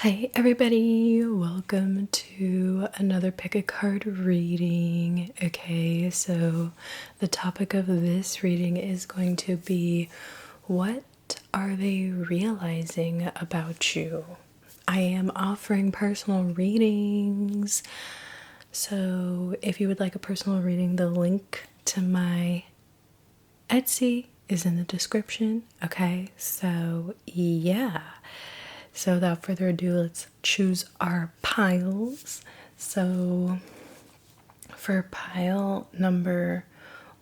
Hi everybody, welcome to another pick a card reading. Okay, so the topic of this reading is going to be, what are they realizing about you? I am offering personal readings, so if you would like a personal reading, the link to my Etsy is in the description. Okay, so yeah. So without further ado, let's choose our piles. So for pile number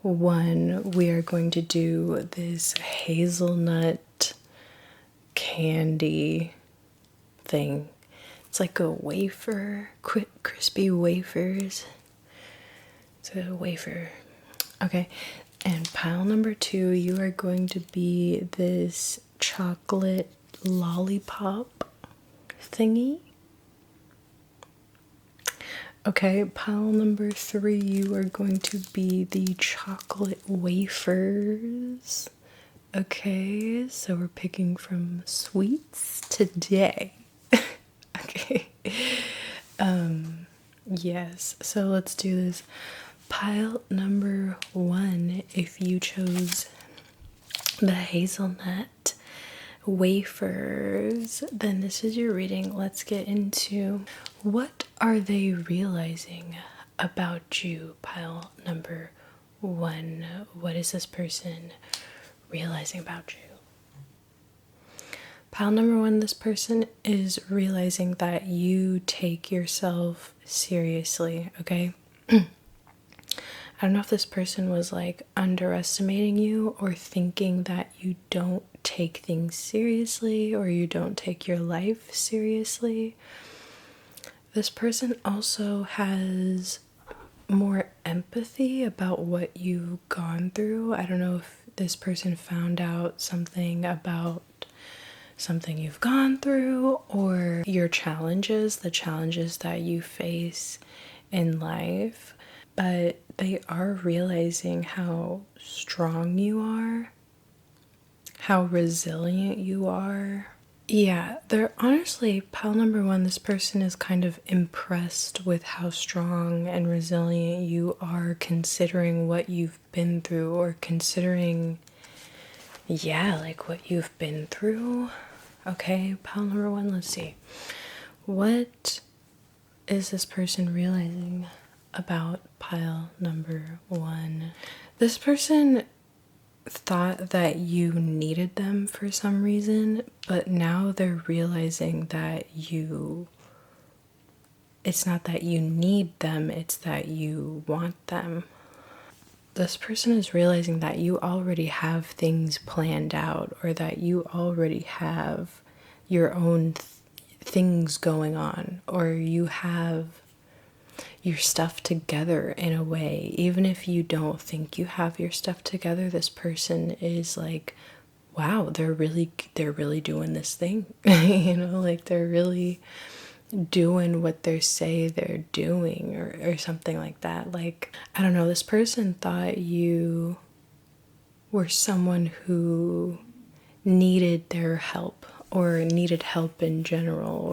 1, we are going to do this hazelnut candy thing. It's like a wafer, crispy wafers. It's a wafer. Okay, and pile number 2, you are going to be this chocolate lollipop thingy. Okay, pile number 3, you are going to be the chocolate wafers. Okay, so we're picking from sweets today. Okay. Yes, so let's do this. Pile number 1, if you chose the hazelnut wafers, then this is your reading. Let's get into, what are they realizing about you? Pile number 1, what is this person realizing about you? Pile number 1, this person is realizing that you take yourself seriously. Okay, I don't know if this person was like underestimating you or thinking that you don't take things seriously or you don't take your life seriously. This person also has more empathy about what you've gone through. I don't know if this person found out something about something you've gone through or your challenges, the challenges that you face in life, but they are realizing how strong you are, how resilient you are. Yeah, they're honestly, pile number 1, this person is kind of impressed with how strong and resilient you are, considering what you've been through, or considering, yeah, like what you've been through. Okay, pile number 1, let's see. What is this person realizing about pile number 1? This person thought that you needed them for some reason, but now they're realizing that it's not that you need them, it's that you want them. This person is realizing that you already have things planned out, or that you already have your own things going on, or you have your stuff together in a way. Even if you don't think you have your stuff together, this person is like, wow, they're really doing this thing. You know, like they're really doing what they say they're doing, or something like that. Like, I don't know, this person thought you were someone who needed their help, or needed help in general,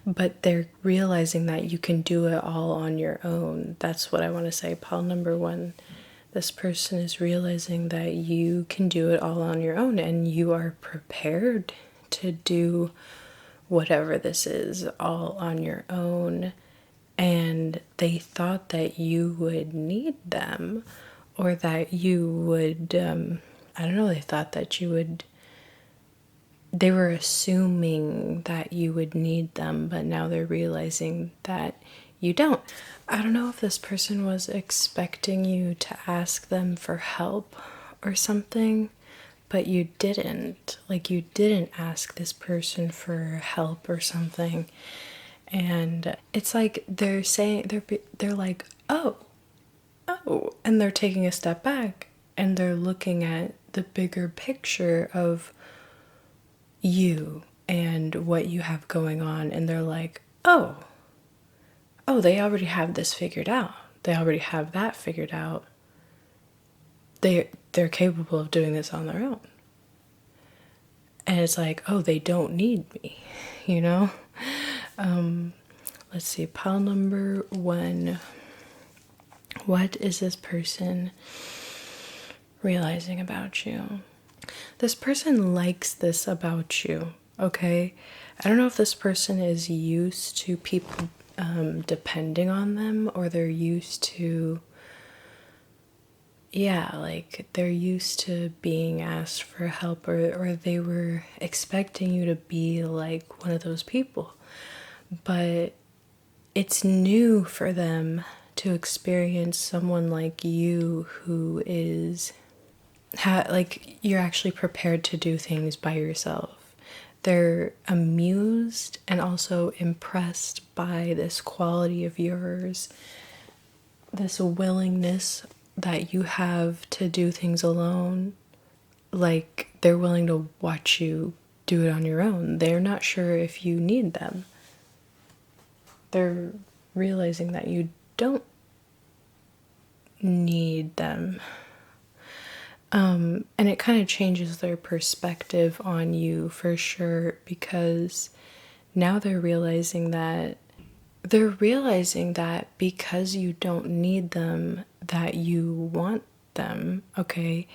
but they're realizing that you can do it all on your own. That's what I want to say. Pile number 1, this person is realizing that you can do it all on your own, and you are prepared to do whatever this is all on your own. And they thought that you would need them, or that you would, I don't know, they thought that you would, they were assuming that you would need them, but now they're realizing that you don't. I don't know if this person was expecting you to ask them for help or something, but you didn't. Like, you didn't ask this person for help or something. And it's like they're saying, they're like, oh, and they're taking a step back and they're looking at the bigger picture of you and what you have going on, and they're like, oh, they already have this figured out, they already have that figured out, they're capable of doing this on their own. And it's like, oh, they don't need me, you know? Let's see, pile number 1. What is this person realizing about you? This person likes this about you, okay? I don't know if this person is used to people depending on them, or they're used to, yeah, like they're used to being asked for help, or they were expecting you to be like one of those people. But it's new for them to experience someone like you who is like you're actually prepared to do things by yourself. They're amused and also impressed by this quality of yours, this willingness that you have to do things alone. Like they're willing to watch you do it on your own. They're not sure if you need them. They're realizing that you don't need them. And it kind of changes their perspective on you for sure, because now they're realizing that because you don't need them, that you want them, okay?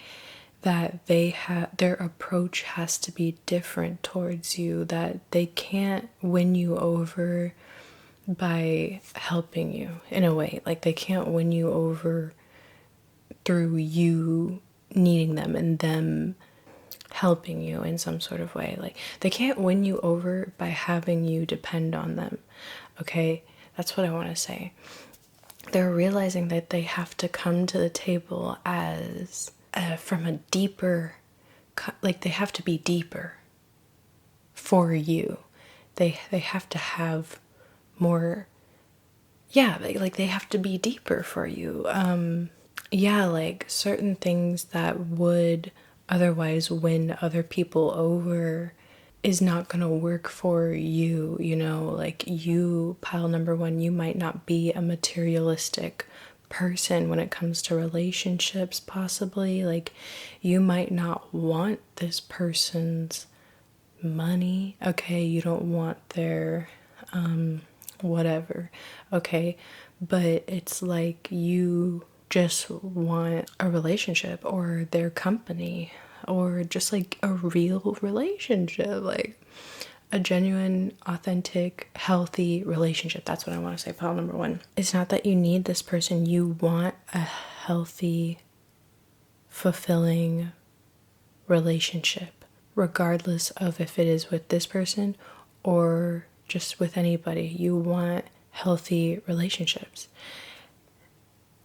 That their approach has to be different towards you, that they can't win you over by helping you in a way. Like they can't win you over through you needing them and them helping you in some sort of way. Like they can't win you over by having you depend on them. Okay, that's what I want to say. They're realizing that they have to come to the table as from a deeper, like they have to be deeper for you. They have to have more, yeah, they have to be deeper for you. Yeah, like certain things that would otherwise win other people over is not gonna work for you, you know? Like you, pile number 1, you might not be a materialistic person when it comes to relationships, possibly. Like you might not want this person's money, okay? You don't want their whatever, okay? But it's like you just want a relationship or their company, or just like a real relationship, like a genuine, authentic, healthy relationship. That's what I want to say, pile number 1. It's not that you need this person, you want a healthy, fulfilling relationship, regardless of if it is with this person or just with anybody. You want healthy relationships.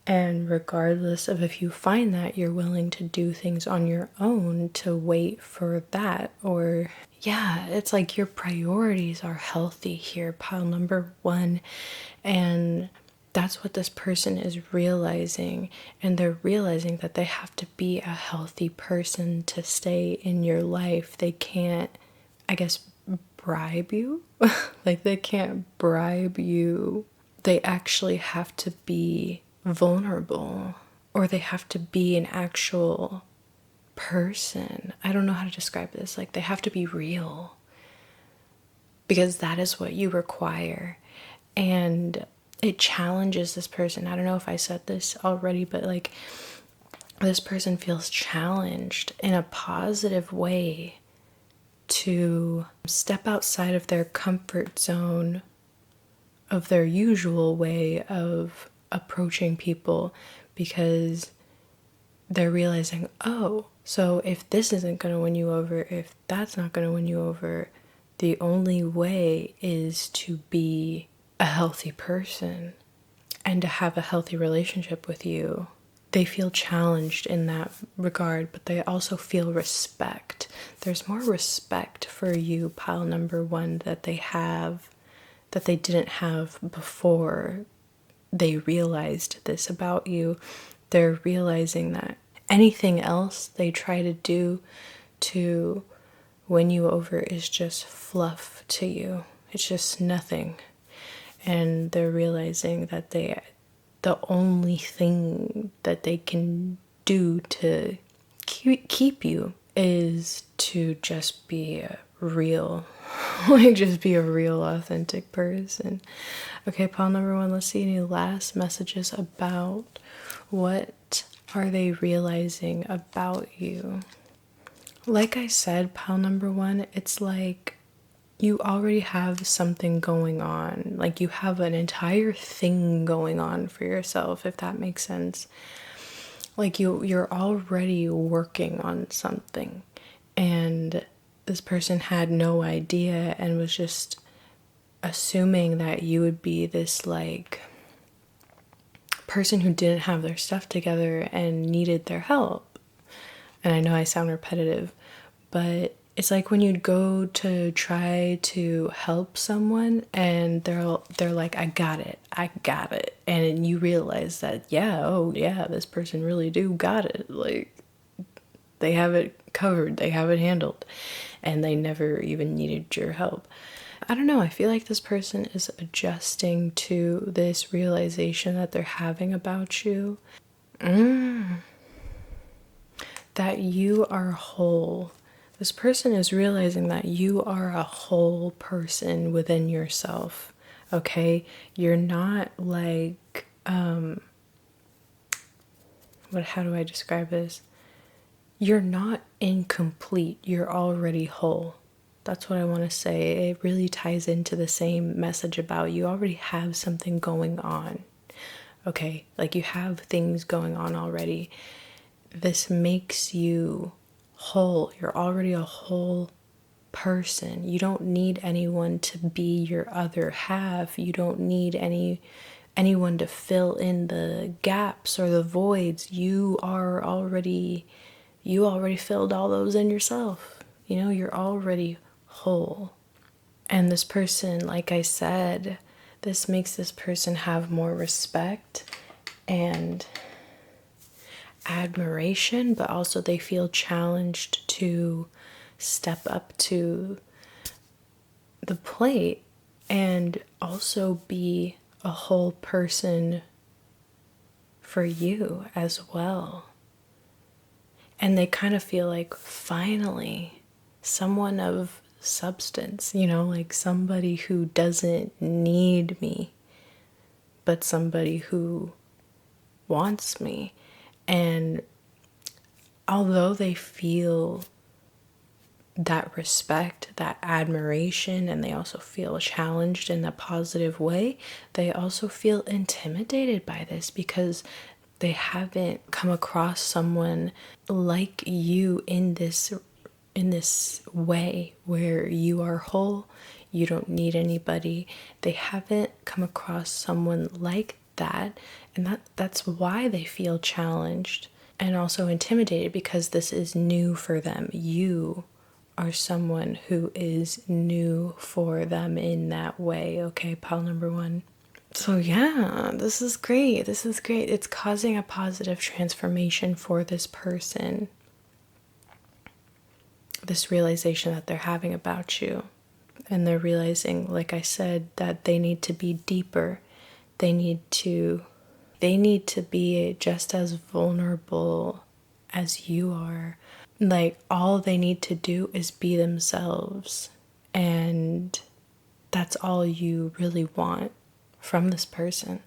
And regardless of if you find that, you're willing to do things on your own to wait for that. Or, yeah, it's like your priorities are healthy here, pile number 1. And that's what this person is realizing. And they're realizing that they have to be a healthy person to stay in your life. They can't, I guess, bribe you. Like they can't bribe you. They actually have to be vulnerable, or they have to be an actual person. I don't know how to describe this. Like they have to be real, because that is what you require. And it challenges this person. I don't know if I said this already, but like this person feels challenged in a positive way to step outside of their comfort zone, of their usual way of approaching people, because they're realizing, oh, so if this isn't going to win you over, if that's not going to win you over, the only way is to be a healthy person and to have a healthy relationship with you. They feel challenged in that regard, but they also feel respect. There's more respect for you, pile number 1, that they have, that they didn't have before they realized this about you. They're realizing that anything else they try to do to win you over is just fluff to you. It's just nothing. And they're realizing that the only thing that they can do to keep you is to just be real. Like, just be a real, authentic person. Okay, pile number one, let's see any last messages about what are they realizing about you. Like I said, pile number one, it's like you already have something going on. Like, you have an entire thing going on for yourself, if that makes sense. Like, you're already working on something, and this person had no idea and was just assuming that you would be this like person who didn't have their stuff together and needed their help. And I know I sound repetitive, but it's like when you'd go to try to help someone and they're like, I got it. And you realize that, yeah, oh yeah, this person really do got it. Like, they have it covered, they have it handled, and they never even needed your help. I don't know, I feel like this person is adjusting to this realization that they're having about you. That you are whole. This person is realizing that you are a whole person within yourself. Okay? You're not like, how do I describe this? You're not incomplete. You're already whole. That's what I want to say. It really ties into the same message about you already have something going on. Okay? Like, you have things going on already. This makes you whole. You're already a whole person. You don't need anyone to be your other half. You don't need anyone to fill in the gaps or the voids. You already filled all those in yourself. You know, you're already whole. And this person, like I said, this makes this person have more respect and admiration, but also they feel challenged to step up to the plate and also be a whole person for you as well. And they kind of feel like, finally, someone of substance, you know, like somebody who doesn't need me, but somebody who wants me. And although they feel that respect, that admiration, and they also feel challenged in a positive way, they also feel intimidated by this because they haven't come across someone like you in this way where you are whole, you don't need anybody. They haven't come across someone like that, and that's why they feel challenged and also intimidated, because this is new for them. You are someone who is new for them in that way. Okay, pile number one. So yeah, this is great. It's causing a positive transformation for this person. This realization that they're having about you. And they're realizing, like I said, that they need to be deeper. They need to be just as vulnerable as you are. Like, all they need to do is be themselves. And that's all you really want from this person,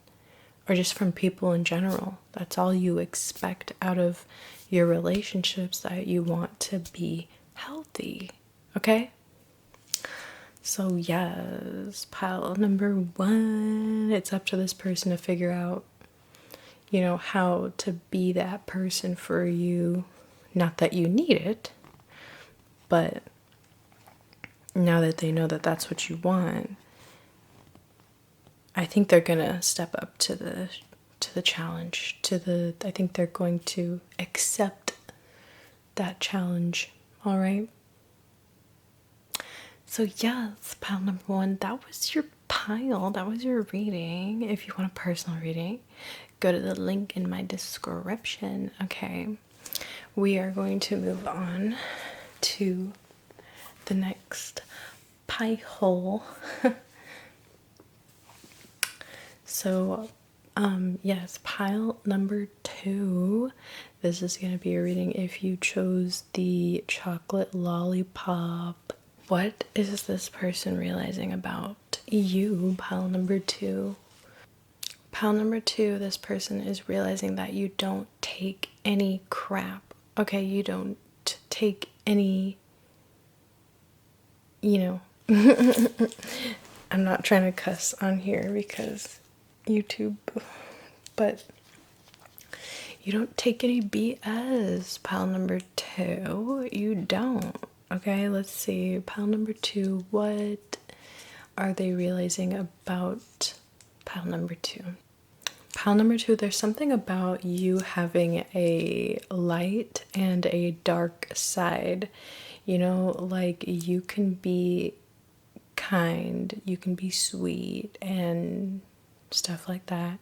or just from people in general. That's all you expect out of your relationships, that you want to be healthy. Okay? So yes, pile number one, it's up to this person to figure out, you know, how to be that person for you. Not that you need it, but now that they know that that's what you want, I think they're gonna step up to the challenge, I think they're going to accept that challenge. All right. So yes, pile number one, that was your pile. That was your reading. If you want a personal reading, go to the link in my description. Okay. We are going to move on to the next pie hole. So, yes, pile number two. This is going to be a reading if you chose the chocolate lollipop What is this person realizing about you, pile number 2? Pile number 2, this person is realizing that you don't take any crap. Okay, you don't take any, I'm not trying to cuss on here because YouTube, but you don't take any BS, pile number 2. You don't. Okay, let's see. Pile number 2, what are they realizing about pile number 2? Pile number 2, there's something about you having a light and a dark side. Like you can be kind, you can be sweet and stuff like that,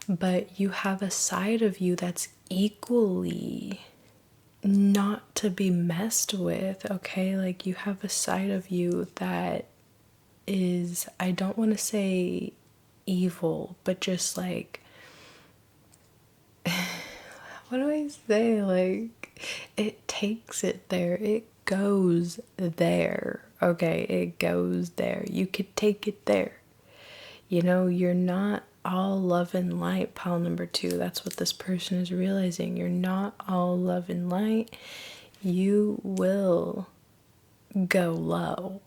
but you have a side of you that's equally not to be messed with, okay? Like you have a side of you that is, I don't want to say evil, but just like, what do I say? Like, it takes it there. It goes there. Okay, it goes there. You could take it there. You're not all love and light, pile number 2. That's what this person is realizing. You're not all love and light. You will go low.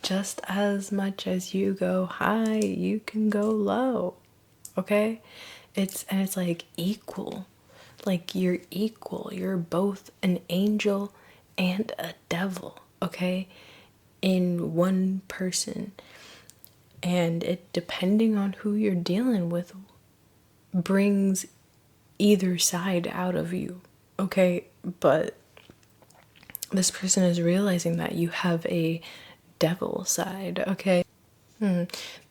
Just as much as you go high, you can go low. Okay? It's like equal. Like you're equal. You're both an angel and a devil, okay? In one person. And it, depending on who you're dealing with, brings either side out of you, okay? But this person is realizing that you have a devil side, okay?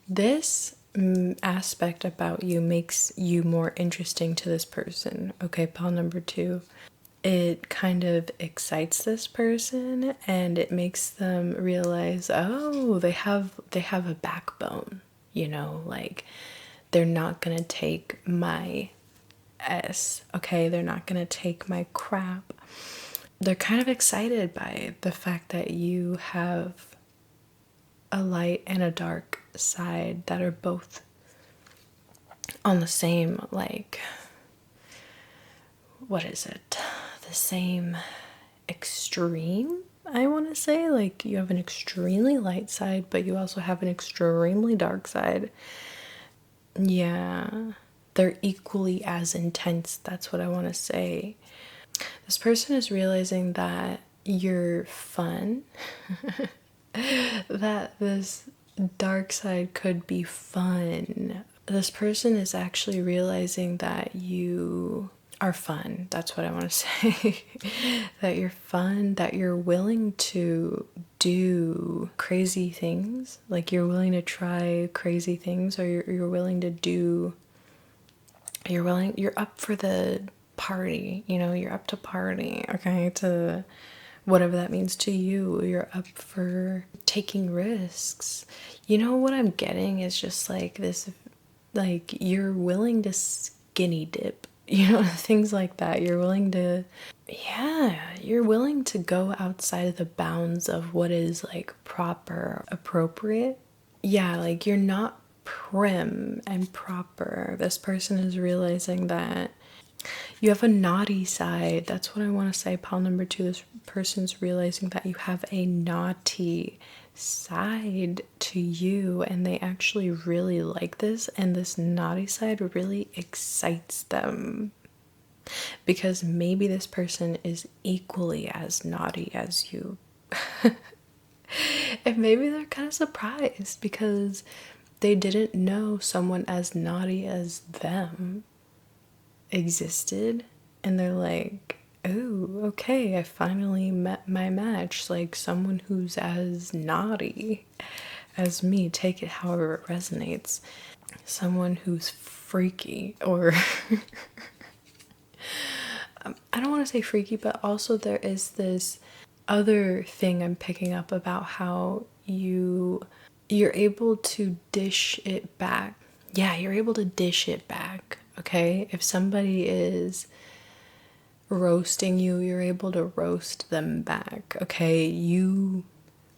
This aspect about you makes you more interesting to this person, okay? Pile number 2. It kind of excites this person and it makes them realize, oh, they have a backbone, like they're not gonna take my S, okay? They're not gonna take my crap. They're kind of excited by the fact that you have a light and a dark side that are both on the same, like, what is it? The same extreme, I want to say. Like, you have an extremely light side, but you also have an extremely dark side. Yeah, they're equally as intense. That's what I want to say. This person is realizing that you're fun, that this dark side could be fun. This person is actually realizing that you are fun. That's what I want to say. That you're fun, that you're willing to do crazy things. Like you're willing to try crazy things, or you're willing to do, you're up for the party, you're up to party, okay? To whatever that means to you. You're up for taking risks. What I'm getting is just like this, like you're willing to skinny dip, things like that. You're willing to, you're willing to go outside of the bounds of what is like proper, appropriate. Yeah, like you're not prim and proper. This person is realizing that you have a naughty side. That's what I want to say. Pile number 2, this person's realizing that you have a naughty side to you, and they actually really like this, and this naughty side really excites them. Because maybe this person is equally as naughty as you. And maybe they're kind of surprised because they didn't know someone as naughty as them existed, and they're like, oh, okay, I finally met my match, like someone who's as naughty as me. Take it however it resonates. Someone who's freaky, or I don't want to say freaky, but also there is this other thing I'm picking up about how you're able to dish it back. Yeah, you're able to dish it back, okay? If somebody is roasting you, you're able to roast them back. Okay, you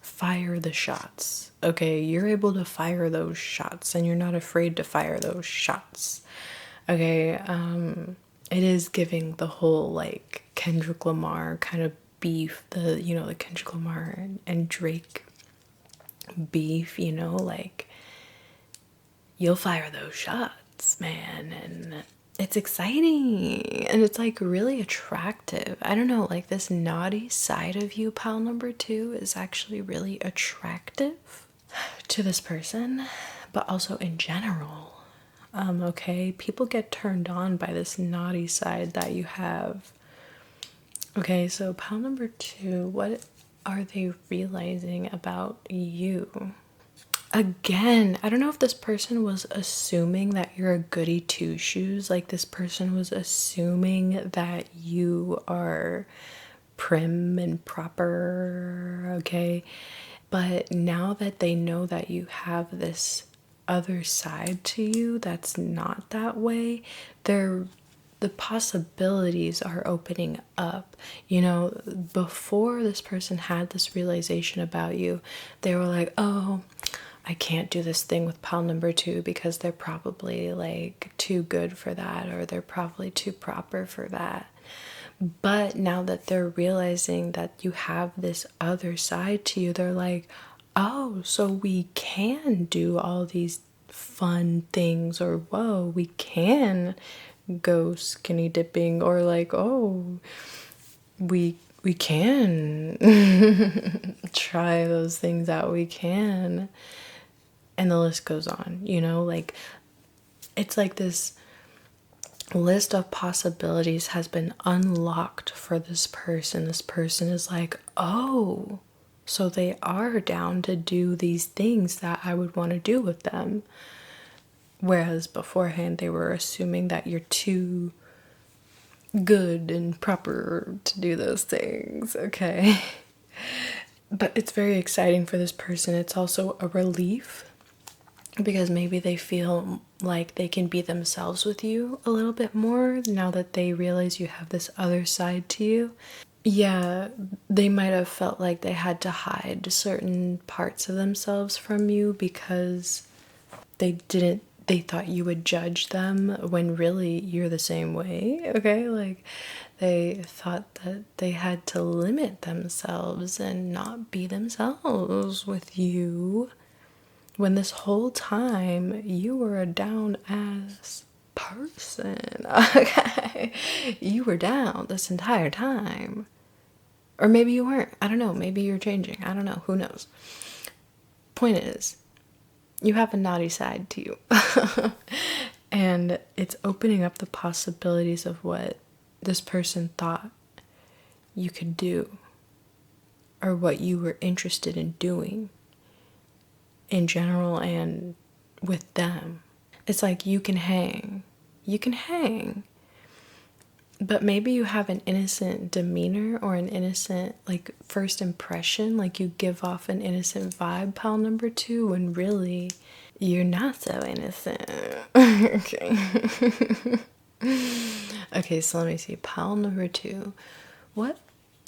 fire the shots. Okay, you're able to fire those shots and you're not afraid to fire those shots. Okay, it is giving the whole like Kendrick Lamar kind of beef, the Kendrick Lamar and Drake beef, like you'll fire those shots, man, and it's exciting and it's like really attractive. I don't know, like this naughty side of you, pal number two, is actually really attractive to this person, but also in general. Okay, people get turned on by this naughty side that you have. Okay, so pal number two, what are they realizing about you? Again, I don't know if this person was assuming that you're a goody two shoes. Like this person was assuming that you are prim and proper, okay? But now that they know that you have this other side to you that's not that way, the possibilities are opening up. Before this person had this realization about you, they were like, oh, I can't do this thing with pal number two because they're probably like too good for that, or they're probably too proper for that. But now that they're realizing that you have this other side to you, they're like, oh, so we can do all these fun things, or whoa, we can go skinny dipping, or like, oh, we can try those things out, we can. And the list goes on, like it's like this list of possibilities has been unlocked for this person. This person is like, oh, so they are down to do these things that I would want to do with them. Whereas beforehand, they were assuming that you're too good and proper to do those things, okay? But it's very exciting for this person. It's also a relief because maybe they feel like they can be themselves with you a little bit more now that they realize you have this other side to you. Yeah, they might have felt like they had to hide certain parts of themselves from you because they thought you would judge them when really you're the same way, okay? Like they thought that they had to limit themselves and not be themselves with you, when this whole time you were a down ass person. Okay, you were down this entire time. Or maybe you weren't. I don't know. Maybe you're changing. I don't know. Who knows? Point is, you have a naughty side to you. And it's opening up the possibilities of what this person thought you could do, or what you were interested in doing in general and with them. It's like you can hang, but maybe you have an innocent demeanor or an innocent like first impression, like you give off an innocent vibe, pal number two, when really you're not so innocent. Okay. Okay, so let me see, pal number two, what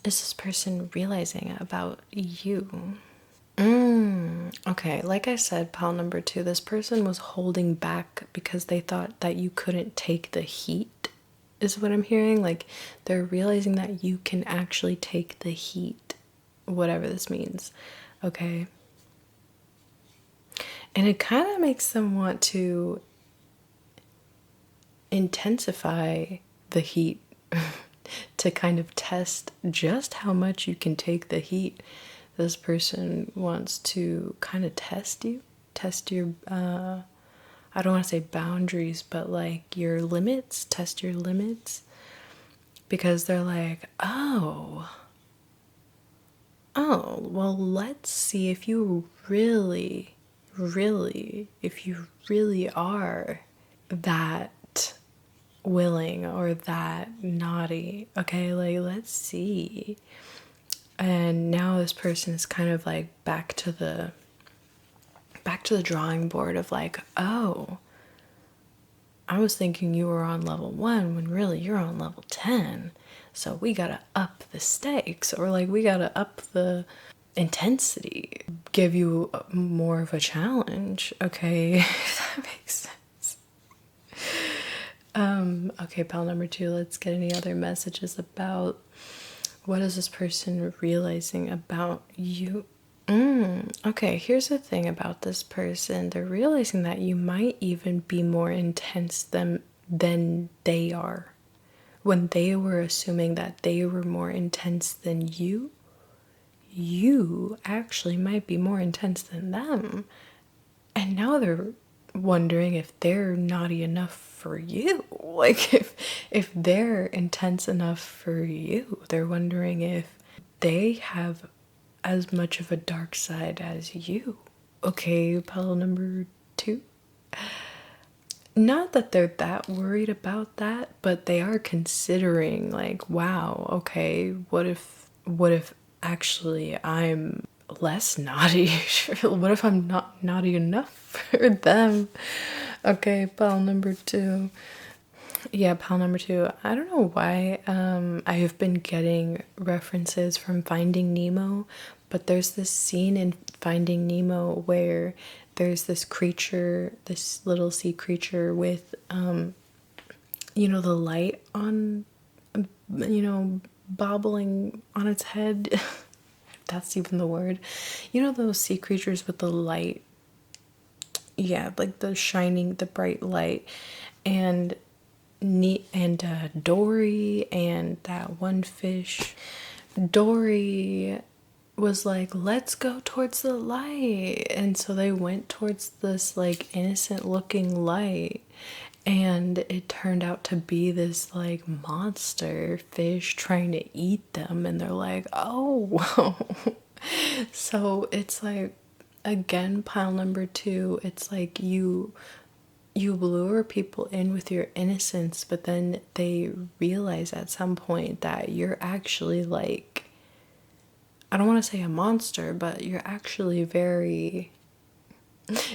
is this person realizing about you? Okay, like I said, pal number two, this person was holding back because they thought that you couldn't take the heat, is what I'm hearing. Like they're realizing that you can actually take the heat, whatever this means, okay? And it kind of makes them want to intensify the heat to kind of test just how much you can take the heat. This person wants to kind of test your, I don't want to say boundaries, but like your limits, test your limits. Because they're like, oh, well, let's see if you really are that willing or that naughty. Okay, like let's see. And now this person is kind of like back to the drawing board of like, oh, I was thinking you were on level 1 when really you're on level 10. So we gotta up the stakes, or like we gotta up the intensity, give you more of a challenge, okay? If that makes sense. Okay, pal number 2, let's get any other messages about what is this person realizing about you. Okay, here's the thing about this person. They're realizing that you might even be more intense than they are. When they were assuming that they were more intense than you actually might be more intense than them. And now they're wondering if they're naughty enough for you. Like if they're intense enough for you, they're wondering if they have as much of a dark side as you. Okay, pile number 2. Not that they're that worried about that, but they are considering like, wow, okay, what if actually I'm less naughty? What if I'm not naughty enough for them? Okay, pile number 2. Yeah, pal number 2. I don't know why I have been getting references from Finding Nemo, but there's this scene in Finding Nemo where there's this creature, this little sea creature with, the light on, bobbling on its head. If that's even the word. You know those sea creatures with the light? Yeah, like the bright light. And Dory and that one fish. Dory was like, let's go towards the light. And so they went towards this like innocent looking light. And it turned out to be this like monster fish trying to eat them. And they're like, oh. So it's like, again, pile number 2, it's like you lure people in with your innocence, but then they realize at some point that you're actually like, I don't want to say a monster, but you're actually very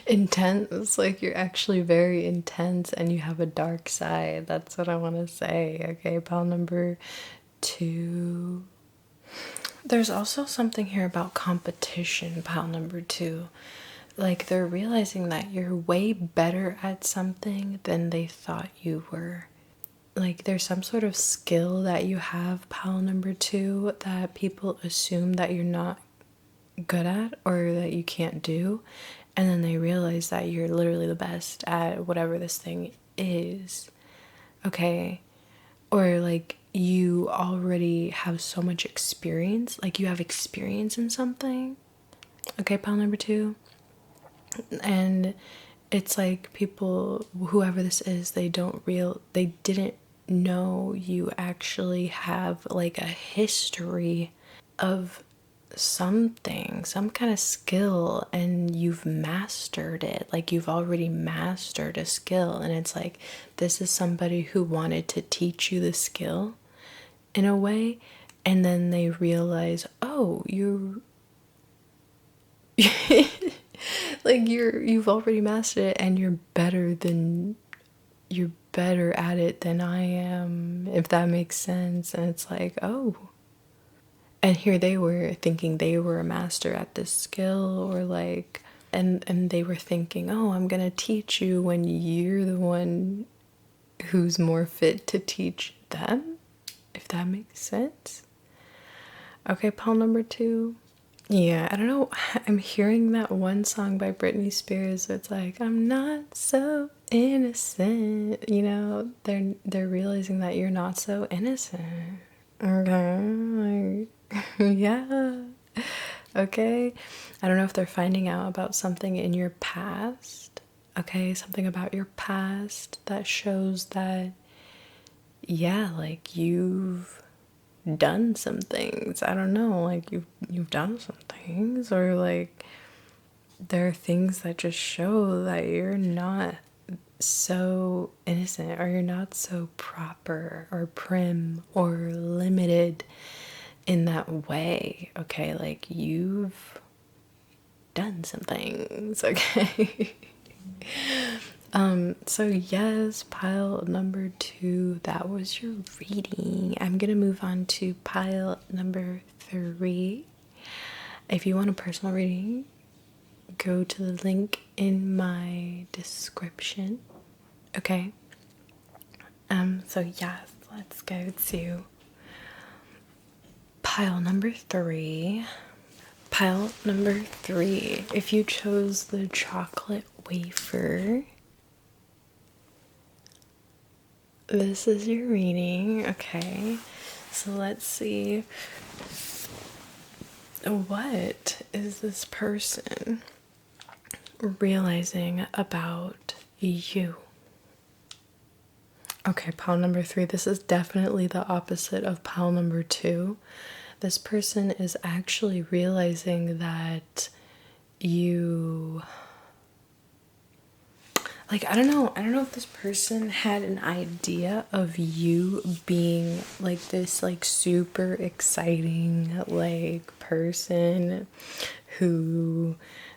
intense. Like, you're actually very intense and you have a dark side. That's what I want to say. Okay, pile number 2. There's also something here about competition, pile number 2. Like, they're realizing that you're way better at something than they thought you were. Like, there's some sort of skill that you have, pile number 2, that people assume that you're not good at or that you can't do. And then they realize that you're literally the best at whatever this thing is. Okay? Or like, you already have so much experience. Like, you have experience in something. Okay, pile number 2. And it's like people, whoever this is, they didn't know you actually have like a history of something, some kind of skill, and you've mastered it. Like, you've already mastered a skill, and it's like, this is somebody who wanted to teach you the skill in a way, and then they realize, oh, you're like, you've already mastered it, and you're better at it than I am, if that makes sense. And it's like, oh. And here they were thinking they were a master at this skill, or like, and they were thinking, oh, I'm gonna teach you, when you're the one who's more fit to teach them, if that makes sense. Okay, pile number 2. Yeah, I don't know. I'm hearing that one song by Britney Spears. So it's like, I'm not so innocent. They're realizing that you're not so innocent. Okay, like, yeah. Okay. I don't know if they're finding out about something in your past. Okay, something about your past that shows that, yeah, like, you've done some things. I don't know, like, you've done some things, or like, there are things that just show that you're not so innocent, or you're not so proper or prim or limited in that way. Okay, like, you've done some things. Okay. So yes, pile number 2, that was your reading. I'm gonna move on to pile number 3. If you want a personal reading, go to the link in my description. Okay. So yes, let's go to pile number 3. Pile number 3. If you chose the chocolate wafer, this is your reading. Okay. So let's see. What is this person realizing about you? Okay, pile number 3. This is definitely the opposite of pile number 2. This person is actually realizing that you, like, I don't know if this person had an idea of you being like this, like, super exciting, like, person who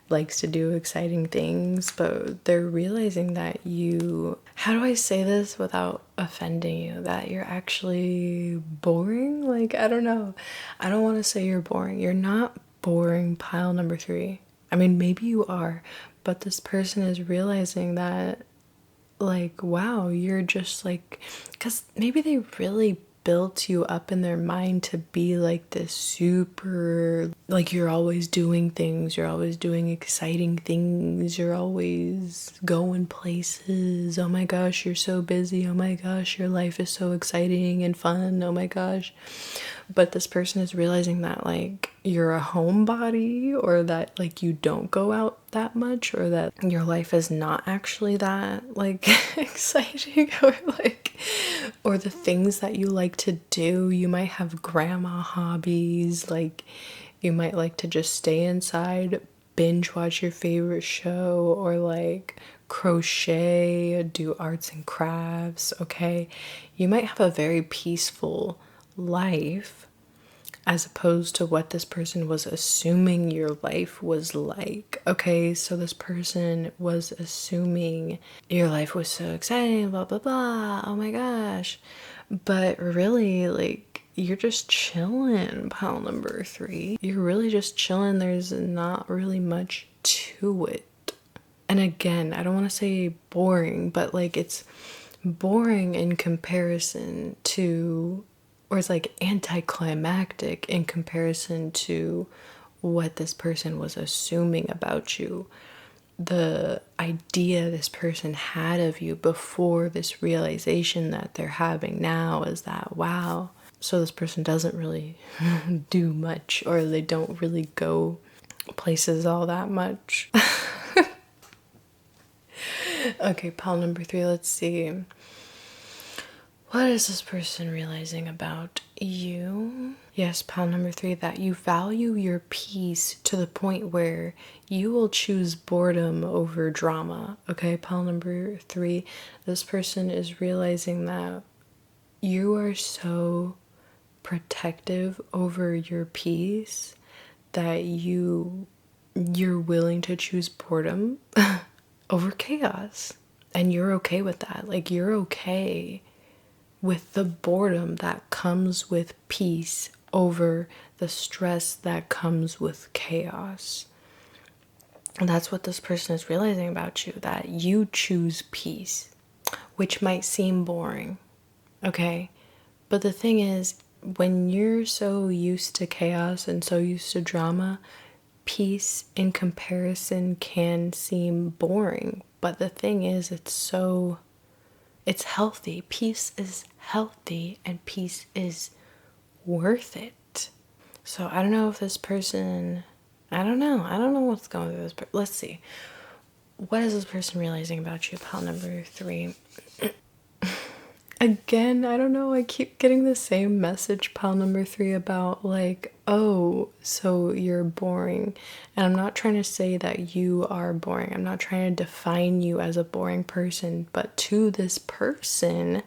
likes to do exciting things, but they're realizing that you, how do I say this without offending you, that you're actually boring? Like, I don't know. I don't want to say you're boring. You're not boring, pile number 3. I mean, maybe you are, but this person is realizing that, like, wow, you're just like, because maybe they really built you up in their mind to be like this super, like, you're always doing things, you're always doing exciting things, you're always going places. Oh my gosh, you're so busy. Oh my gosh, your life is so exciting and fun. Oh my gosh. But this person is realizing that, like, you're a homebody, or that, like, you don't go out that much, or that your life is not actually that, like, exciting, or like, or the things that you like to do. You might have grandma hobbies, like, you might like to just stay inside, binge watch your favorite show, or like crochet, do arts and crafts. Okay, you might have a very peaceful life, as opposed to what this person was assuming your life was like. Okay, so this person was assuming your life was so exciting, blah blah blah, oh my gosh. But really, like, you're just chilling, pile number 3. You're really just chilling. There's not really much to it. And again, I don't want to say boring, but like, it's boring in comparison to, or it's like anticlimactic in comparison to what this person was assuming about you. The idea this person had of you before this realization that they're having now is that, wow, so this person doesn't really do much, or they don't really go places all that much. Okay, pile number 3, let's see. What is this person realizing about you? Yes, pile number 3, that you value your peace to the point where you will choose boredom over drama. Okay, pile number 3, this person is realizing that you are so protective over your peace that you're willing to choose boredom over chaos. And you're okay with that. Like, you're okay with the boredom that comes with peace over the stress that comes with chaos. And that's what this person is realizing about you, that you choose peace, which might seem boring, okay? But the thing is, when you're so used to chaos and so used to drama, peace in comparison can seem boring. But the thing is, it's healthy. Peace is healthy, and peace is worth it. So I don't know if this person, I don't know what's going through this person. Let's see. What is this person realizing about you, pile number 3? Again, I don't know, I keep getting the same message, pile number 3, about like, oh, so you're boring. And I'm not trying to say that you are boring. I'm not trying to define you as a boring person, but to this person,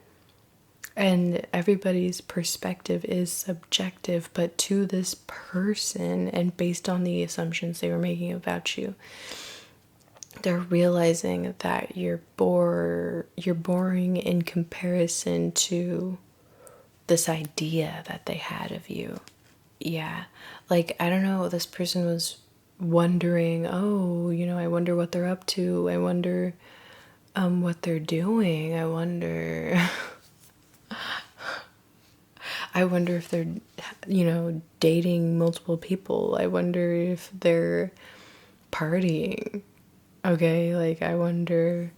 and everybody's perspective is subjective, but to this person, and based on the assumptions they were making about you, They're realizing that you're boring in comparison to this idea that they had of you. Yeah. Like, I don't know, this person was wondering, oh, I wonder what they're up to. I wonder what they're doing. I wonder I wonder if they're dating multiple people. I wonder if they're partying. Okay, like I wonder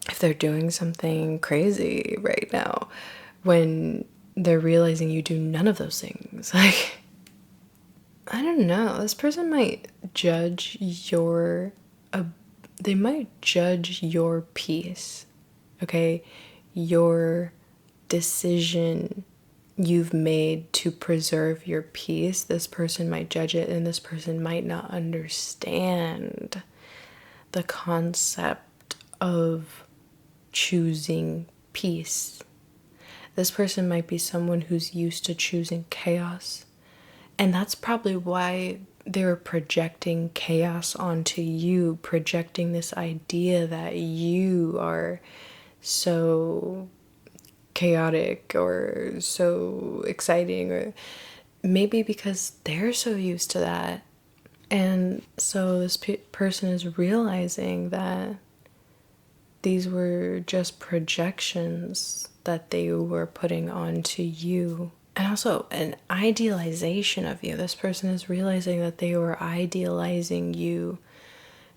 if they're doing something crazy right now when they're realizing you do none of those things. Like, I don't know. This person might judge they might judge your peace, okay? Your decision you've made to preserve your peace. This person might judge it, and this person might not understand the concept of choosing peace. This person might be someone who's used to choosing chaos. And that's probably why they were projecting chaos onto you, projecting this idea that you are so chaotic or so exciting, or maybe because they're so used to that. And so this person is realizing that these were just projections that they were putting onto you. And also an idealization of you. This person is realizing that they were idealizing you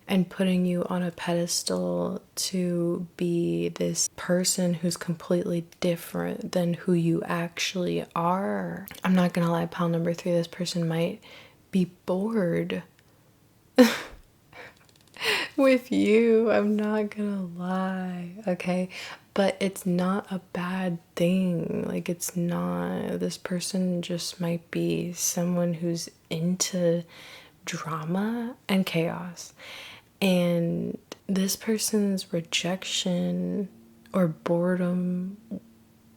and putting you on a pedestal to be this person who's completely different than who you actually are. I'm not gonna lie, pile number 3, this person might be bored with you. I'm not gonna lie, okay? But it's not a bad thing. Like, it's not, this person just might be someone who's into drama and chaos. And this person's rejection or boredom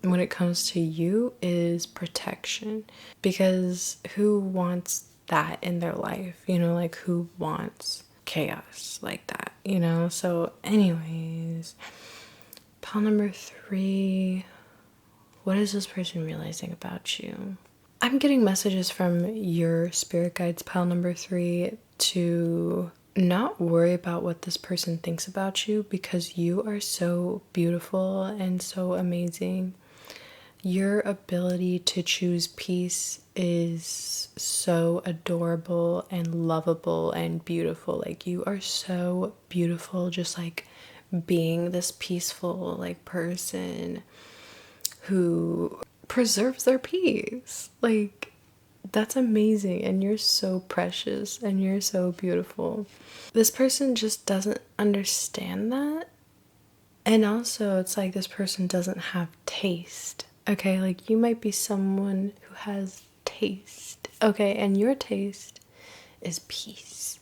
when it comes to you is protection. Because who wants that in their life? Like, who wants chaos like that? So anyways, pile number 3, what is this person realizing about you? I'm getting messages from your spirit guides, pile number 3, to not worry about what this person thinks about you, because you are so beautiful and so amazing. Your ability to choose peace is so adorable and lovable and beautiful. Like, you are so beautiful, just like being this peaceful like person who preserves their peace. Like, that's amazing, and you're so precious and you're so beautiful. This person just doesn't understand that. And also, it's like this person doesn't have taste. Okay, like, you might be someone who has taste. Okay, and your taste is peace.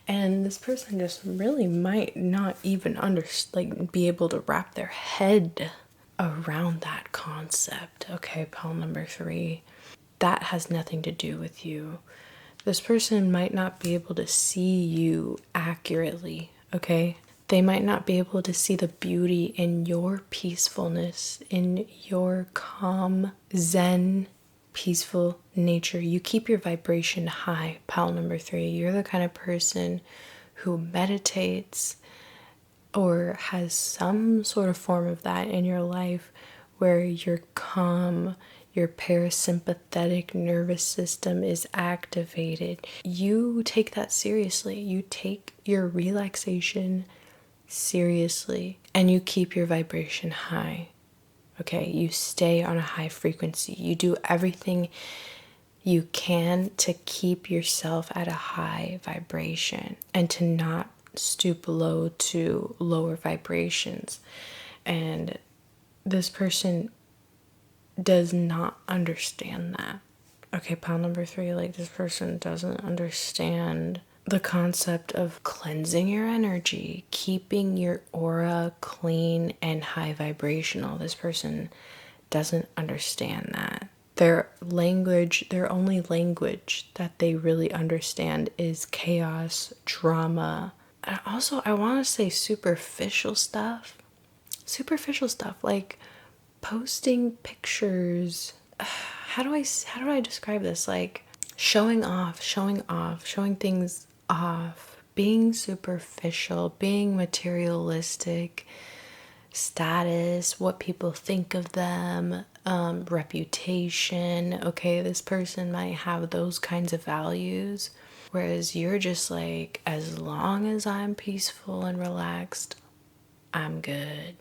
And this person just really might not even be able to wrap their head around that concept. Okay, pile number 3. That has nothing to do with you. This person might not be able to see you accurately, okay? They might not be able to see the beauty in your peacefulness, in your calm, zen, peaceful nature. You keep your vibration high, pile number 3. You're the kind of person who meditates or has some sort of form of that in your life, where you're calm, your parasympathetic nervous system is activated. You take that seriously. You take your relaxation seriously, and you keep your vibration high. Okay, you stay on a high frequency. You do everything you can to keep yourself at a high vibration and to not stoop low to lower vibrations. And this person does not understand that. Okay, pile number 3, like, this person doesn't understand the concept of cleansing your energy, keeping your aura clean and high vibrational. This person doesn't understand that. Their only language that they really understand is chaos, drama, also, I want to say superficial stuff. Superficial stuff like posting pictures. How do I describe this? Like showing things off, being superficial, being materialistic, status, what people think of them, reputation. Okay, this person might have those kinds of values. Whereas you're just like, as long as I'm peaceful and relaxed, I'm good.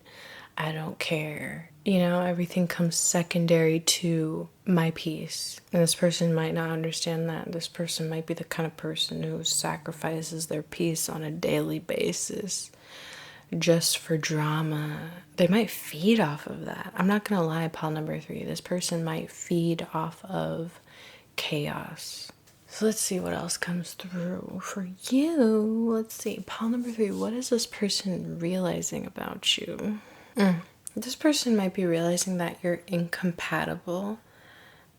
I don't care. You know, everything comes secondary to my peace. And this person might not understand that. This person might be the kind of person who sacrifices their peace on a daily basis just for drama. They might feed off of that. I'm not gonna lie, pile number 3. This person might feed off of chaos. So let's see what else comes through for you. Let's see. Pile number 3. What is this person realizing about you? This person might be realizing that you're incompatible.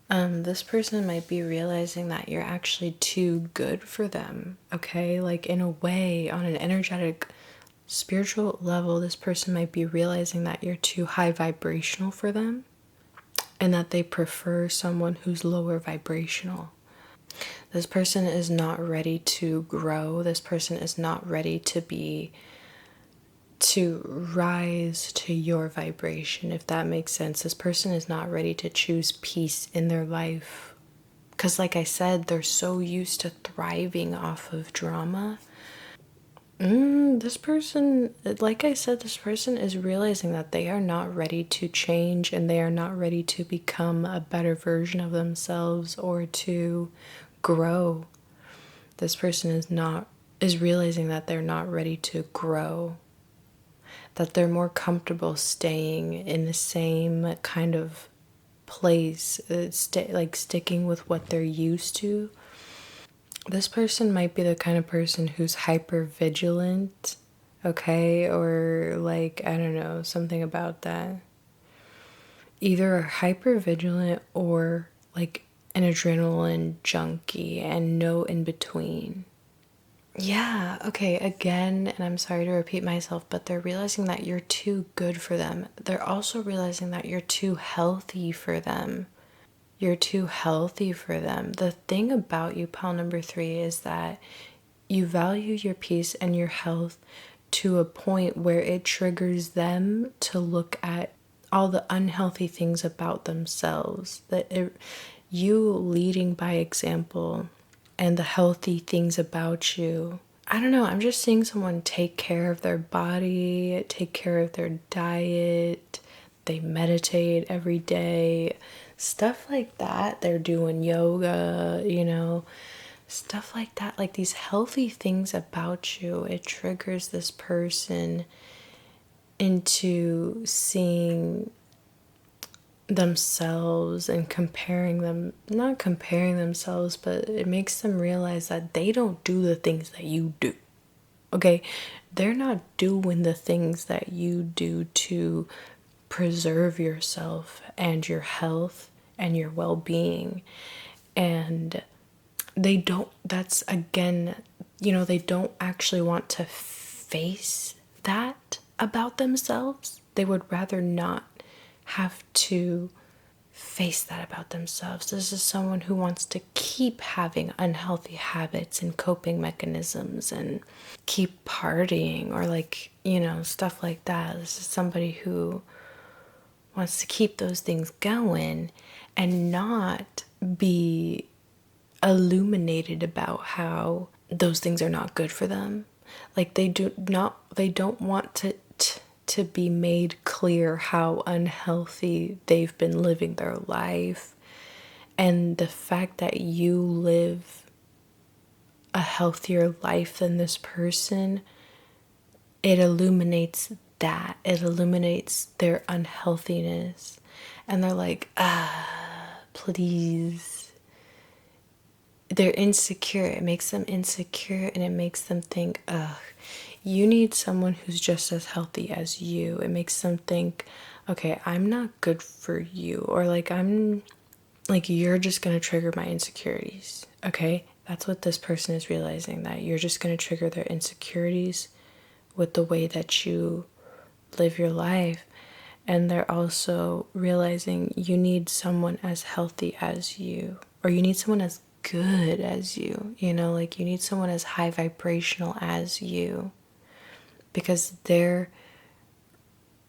This person might be realizing that you're actually too good for them. Okay? Like, in a way, on an energetic, spiritual level, this person might be realizing that you're too high vibrational for them and that they prefer someone who's lower vibrational. This person is not ready to grow. This person is not ready to rise to your vibration, if that makes sense. This person is not ready to choose peace in their life. Because like I said, they're so used to thriving off of drama. This person, like I said, this person is realizing that they are not ready to change and they are not ready to become a better version of themselves or to grow. This person is realizing that they're not ready to grow, that they're more comfortable staying in the same kind of place, sticking with what they're used to. This person might be the kind of person who's hyper vigilant, okay, or like, I don't know, something about that. Either hyper vigilant or like an adrenaline junkie and no in between. Yeah, okay, again, and I'm sorry to repeat myself, but they're realizing that you're too good for them. They're also realizing that you're too healthy for them. You're too healthy for them. The thing about you, pile number 3, is that you value your peace and your health to a point where it triggers them to look at all the unhealthy things about themselves. You leading by example and the healthy things about you. I don't know, I'm just seeing someone take care of their body, take care of their diet, they meditate every day, stuff like that. They're doing yoga, stuff like that. Like these healthy things about you, it triggers this person into seeing themselves and not comparing themselves, but it makes them realize that they don't do the things that you do. Okay, they're not doing the things that you do to preserve yourself and your health and your well-being. And they don't, that's again, they don't actually want to face that about themselves. They would rather not have to face that about themselves. This is someone who wants to keep having unhealthy habits and coping mechanisms and keep partying or stuff like that. This is somebody who wants to keep those things going and not be illuminated about how those things are not good for them. Like they don't want to be made clear how unhealthy they've been living their life. And the fact that you live a healthier life than this person, it illuminates that. It illuminates their unhealthiness. And they're like, please. They're insecure. It makes them insecure and it makes them think, you need someone who's just as healthy as you. It makes them think, okay, I'm not good for you. Or you're just gonna trigger my insecurities. Okay? That's what this person is realizing, that you're just going to trigger their insecurities with the way that you live your life. And they're also realizing you need someone as healthy as you, or you need someone as good as you, you know, like you need someone as high vibrational as you, because they're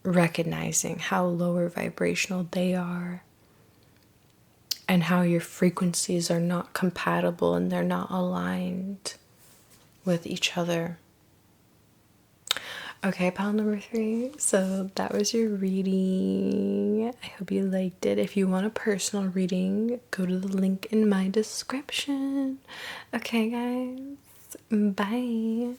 recognizing how lower vibrational they are and how your frequencies are not compatible and they're not aligned with each other. Okay, pile number 3. So that was your reading. I hope you liked it. If you want a personal reading, go to the link in my description. Okay, guys. Bye.